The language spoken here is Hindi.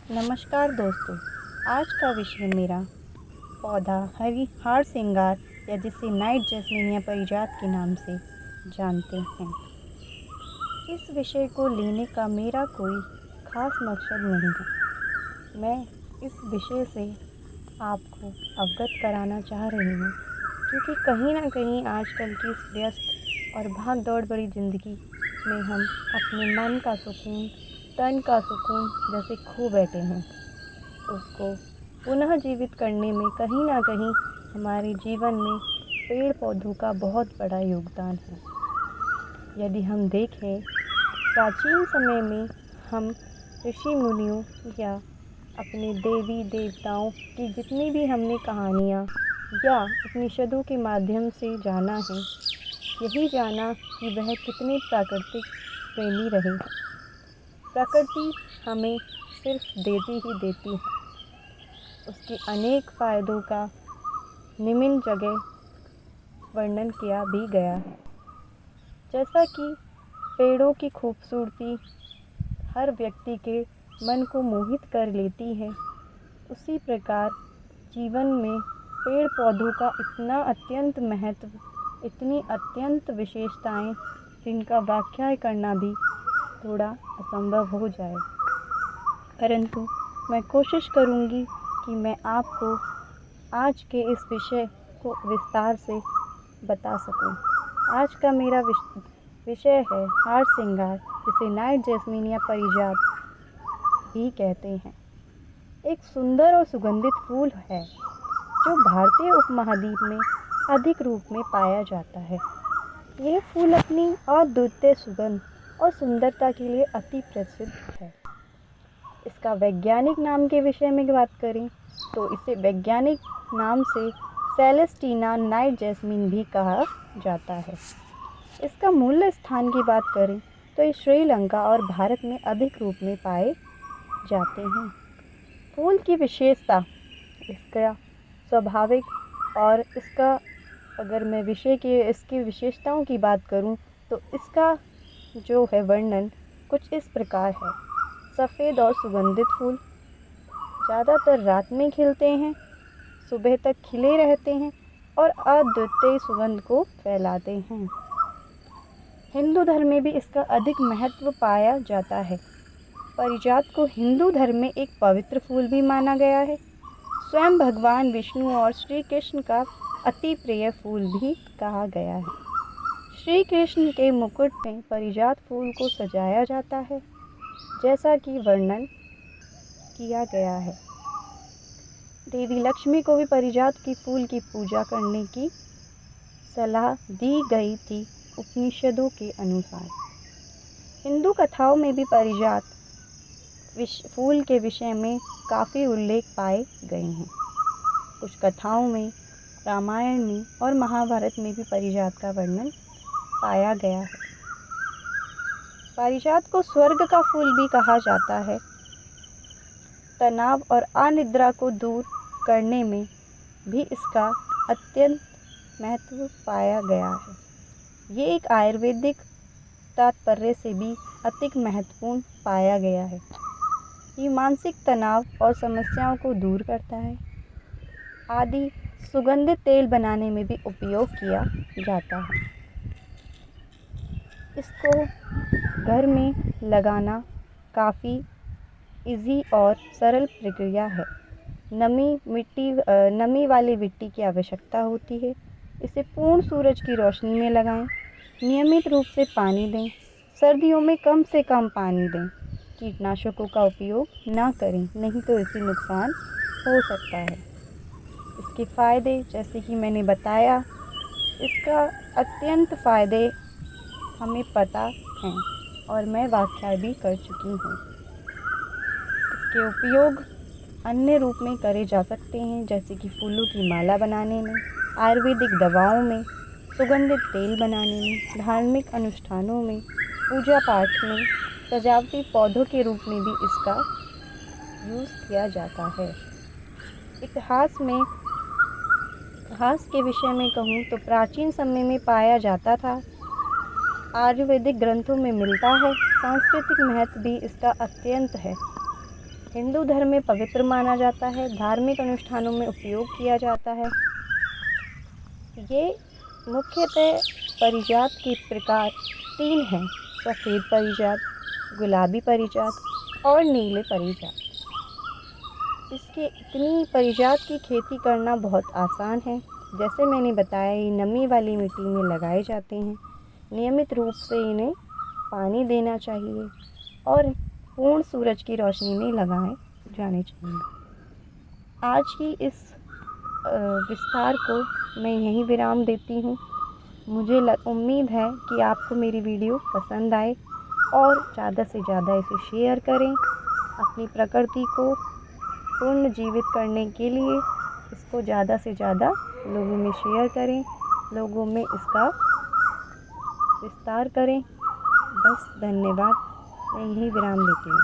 नमस्कार दोस्तों। आज का विषय मेरा पौधा हरी हार सिंगार या जिसे नाइट जैस्मीन या पारिजात के नाम से जानते हैं। इस विषय को लेने का मेरा कोई ख़ास मकसद नहीं है। मैं इस विषय से आपको अवगत कराना चाह रही हूँ क्योंकि कहीं ना कहीं आजकल की इस व्यस्त और भाग दौड़ भरी ज़िंदगी में हम अपने मन का सुकून, तन का सुकून जैसे खो बैठे हैं। उसको पुनः जीवित करने में कहीं ना कहीं हमारे जीवन में पेड़ पौधों का बहुत बड़ा योगदान है। यदि हम देखें, प्राचीन समय में हम ऋषि मुनियों या अपने देवी देवताओं की जितनी भी हमने कहानियाँ या उपनिषदों के माध्यम से जाना है, यही जाना कि वह कितने प्राकृतिक प्रेमी रहे। प्रकृति हमें सिर्फ देती ही देती है, उसके अनेक फ़ायदों का निम्न जगह वर्णन किया भी गया है। जैसा कि पेड़ों की खूबसूरती हर व्यक्ति के मन को मोहित कर लेती है, उसी प्रकार जीवन में पेड़ पौधों का इतना अत्यंत महत्व, इतनी अत्यंत विशेषताएं जिनका व्याख्या करना भी थोड़ा असंभव हो जाए, परंतु मैं कोशिश करूंगी कि मैं आपको आज के इस विषय को विस्तार से बता सकूं। आज का मेरा विषय है हार सिंगार, जिसे नाइट जैस्मीन या पारिजात भी कहते हैं। एक सुंदर और सुगंधित फूल है जो भारतीय उपमहाद्वीप में अधिक रूप में पाया जाता है। यह फूल अपनी अद्वितीय सुगंध और सुंदरता के लिए अति प्रसिद्ध है। इसका वैज्ञानिक नाम के विषय में बात करें तो इसे वैज्ञानिक नाम से सेलेस्टिना नाइट जैस्मीन भी कहा जाता है। इसका मूल स्थान की बात करें तो ये श्रीलंका और भारत में अधिक रूप में पाए जाते हैं। फूल की विशेषता, इसका स्वाभाविक और इसका अगर मैं इसकी विशेषताओं की बात करूं तो इसका जो है वर्णन कुछ इस प्रकार है। सफ़ेद और सुगंधित फूल ज़्यादातर रात में खिलते हैं, सुबह तक खिले रहते हैं और अद्वितीय सुगंध को फैलाते हैं। हिंदू धर्म में भी इसका अधिक महत्व पाया जाता है। पारिजात को हिंदू धर्म में एक पवित्र फूल भी माना गया है। स्वयं भगवान विष्णु और श्री कृष्ण का अति प्रिय फूल भी कहा गया है। श्री कृष्ण के मुकुट में पारिजात फूल को सजाया जाता है, जैसा कि वर्णन किया गया है। देवी लक्ष्मी को भी पारिजात की फूल की पूजा करने की सलाह दी गई थी उपनिषदों के अनुसार। हिंदू कथाओं में भी पारिजात फूल के विषय में काफ़ी उल्लेख पाए गए हैं। कुछ कथाओं में, रामायण में और महाभारत में भी पारिजात का वर्णन पाया गया है। पारिजात को स्वर्ग का फूल भी कहा जाता है। तनाव और अनिद्रा को दूर करने में भी इसका अत्यंत महत्व पाया गया है। ये एक आयुर्वेदिक तात्पर्य से भी अधिक महत्वपूर्ण पाया गया है। ये मानसिक तनाव और समस्याओं को दूर करता है। आदि सुगंधित तेल बनाने में भी उपयोग किया जाता है। इसको घर में लगाना काफ़ी इजी और सरल प्रक्रिया है। नमी वाली मिट्टी की आवश्यकता होती है। इसे पूर्ण सूरज की रोशनी में लगाएं। नियमित रूप से पानी दें। सर्दियों में कम से कम पानी दें। कीटनाशकों का उपयोग ना करें, नहीं तो इससे नुकसान हो सकता है। इसके फ़ायदे, जैसे कि मैंने बताया, इसका अत्यंत फ़ायदे हमें पता हैं और मैं व्याख्या भी कर चुकी हूँ। इसके उपयोग अन्य रूप में करे जा सकते हैं, जैसे कि फूलों की माला बनाने में, आयुर्वेदिक दवाओं में, सुगंधित तेल बनाने में, धार्मिक अनुष्ठानों में, पूजा पाठ में, सजावटी पौधों के रूप में भी इसका यूज़ किया जाता है। इतिहास के विषय में कहूँ तो प्राचीन समय में पाया जाता था। आयुर्वेदिक ग्रंथों में मिलता है। सांस्कृतिक महत्व भी इसका अत्यंत है। हिंदू धर्म में पवित्र माना जाता है, धार्मिक अनुष्ठानों में उपयोग किया जाता है। ये मुख्यतः पारिजात के प्रकार 3 हैं: सफ़ेद पारिजात, गुलाबी पारिजात और नीले पारिजात। इसके इतनी पारिजात की खेती करना बहुत आसान है। जैसे मैंने बताया, ये नमी वाली मिट्टी में लगाए जाते हैं। नियमित रूप से इन्हें पानी देना चाहिए और पूर्ण सूरज की रोशनी में लगाए जाने चाहिए। आज की इस विस्तार को मैं यहीं विराम देती हूँ। मुझे उम्मीद है कि आपको मेरी वीडियो पसंद आए और ज़्यादा से ज़्यादा इसे शेयर करें। अपनी प्रकृति को पुनर्जीवित करने के लिए इसको ज़्यादा से ज़्यादा लोगों में शेयर करें, लोगों में इसका विस्तार करें। बस, धन्यवाद। मैं यहीं विराम देती हूँ।